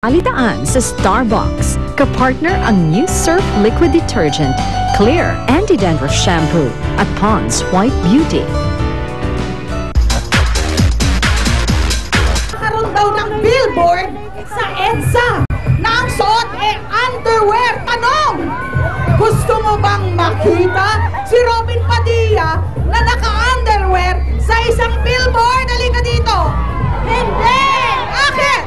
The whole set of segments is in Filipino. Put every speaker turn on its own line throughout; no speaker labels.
Alitaan sa Starbucks. Kapartner ang new Surf Liquid Detergent, Clear Anti-Dandruff Shampoo at Pond's White Beauty.
Karoon daw ng billboard sa EDSA na ang suot underwear. Tanong, gusto mo bang makita si Robin Padilla na naka-underwear sa isang billboard? Halika dito. Hindi! Bakit?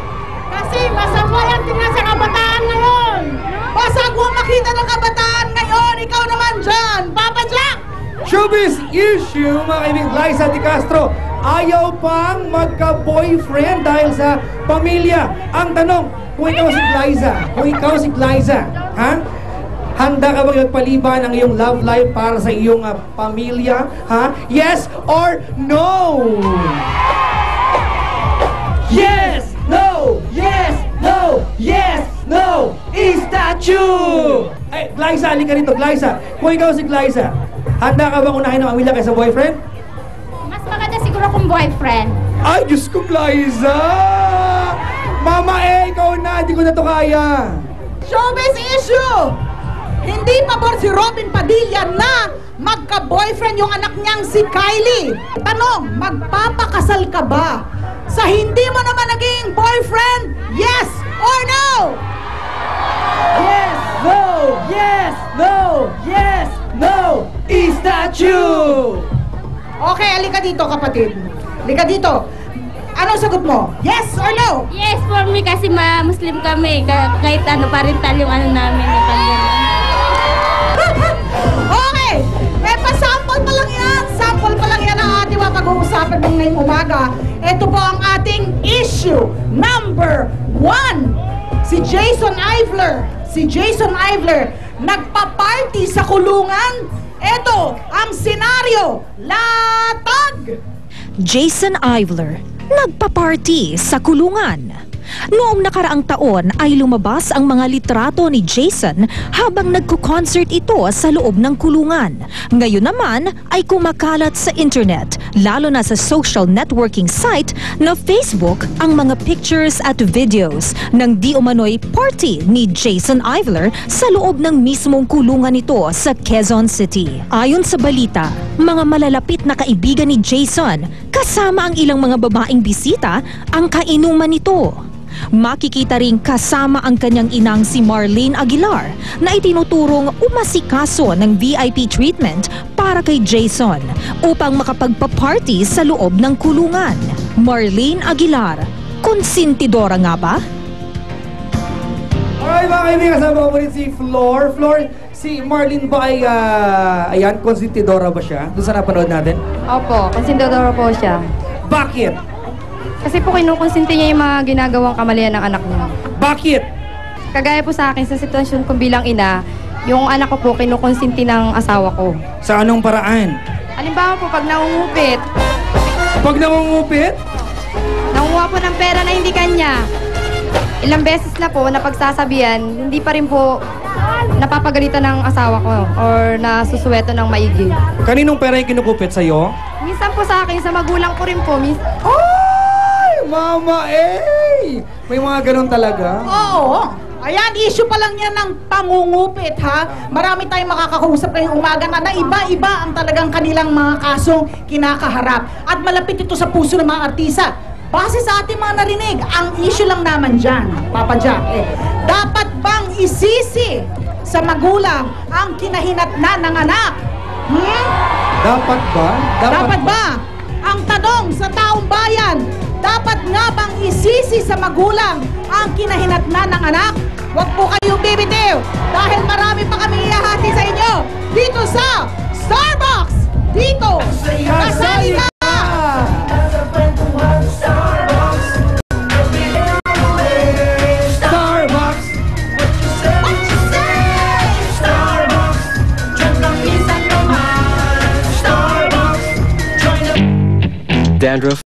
Kasi masama yan tingnan sa kabataan ngayon.
Basag mo makita ng kabataan ngayon. Ikaw naman dyan, Papa Jack!
Showbiz issue, mga kaibigan. Liza de Castro, ayaw pang magka-boyfriend dahil sa pamilya. Ang tanong, kung ikaw si Liza, ha? Handa ka bang magpaliban ang iyong love life para sa iyong pamilya? Ha? Yes or no? Yes! No! Yes! No! Yes! No! Is that you? Ay, Liza, halika rito, Liza. Kung ikaw si Liza, handa ka bang unahin ang pamilya kaysa boyfriend?
Mas maganda siguro kung boyfriend.
Ay, Diyos ko, Liza! Mama ikaw na, hindi ko na to kaya.
Showbiz issue! Hindi pabor si Robin Padilla na magka-boyfriend yung anak niyang si Kylie. Tanong, magpapakasal ka ba sa hindi mo naman naging boyfriend? Yes or no?
Yes! No! Yes! No! Yes! No! Is that you?
Okay, halika dito kapatid. Halika dito. Anong sagot mo? Yes or no?
Yes, for me kasi Muslim kami. Kahit parental yung namin yung pagganyan.
Okay! Pasample pa lang yan. Sample pa lang yan ang ating pag-uusapan ng ngayong umaga. Ito po ang ating issue number 1. Si Jason Ivler nagpa-party sa kulungan. Ito ang senaryo. Latag!
Jason Ivler, nagpa-party sa kulungan. Noong nakaraang taon ay lumabas ang mga litrato ni Jason habang nagko-concert ito sa loob ng kulungan. Ngayon naman ay kumakalat sa internet, lalo na sa social networking site na Facebook, ang mga pictures at videos ng di umano'y party ni Jason Ivler sa loob ng mismong kulungan nito sa Quezon City. Ayon sa balita, mga malalapit na kaibigan ni Jason kasama ang ilang mga babaeng bisita ang kainuman nito. Makikita ring kasama ang kanyang inang si Marlene Aguilar na itinuturong umasikaso ng VIP treatment para kay Jason upang makapagpa-party sa loob ng kulungan. Marlene Aguilar, konsentidora nga ba?
Alright mga kaibigan, kasama ko rin si Flor. Flor, si Marlene ba ay, ayan, konsentidora ba siya? Doon sa napanood natin?
Opo, konsentidora po siya.
Bakit?
Kasi po kinukonsinti niya yung mga ginagawang kamalian ng anak niya.
Bakit?
Kagaya po sa akin, sa sitwasyon ko bilang ina, yung anak ko po kinukonsinti ng asawa ko.
Sa anong paraan?
Halimbawa po, pag nangungupit,
Pag nangungupit?
nangunguha po ng pera na hindi kanya, ilang beses na po napagsasabihan, hindi pa rin po napapagalitan ng asawa ko or nasusuweto ng maigi.
Kaninong pera yung kinukupit sa'yo?
Minsan po sa akin, sa magulang ko rin po,
Mama, may mga ganun talaga.
Oo. Ayan, issue pa lang yan ng pangungupit, ha? Marami tayong makakausap ngayong umaga na iba-iba ang talagang kanilang mga kasong kinakaharap. At malapit ito sa puso ng mga artista. Base sa ating mga narinig, ang issue lang naman dyan, Papa Jack, dapat bang isisi sa magulang ang kinahinatnan ng anak?
Dapat ba?
Dapat ba? Ang tanong sa taong bayan, dapat nga bang isisi sa magulang ang kinahinatnan ng anak? Huwag po kayong bibitiw dahil marami pa kami ihahati sa inyo dito sa Starbucks! Dito! Kasali ka!
Starbucks!
Dandruff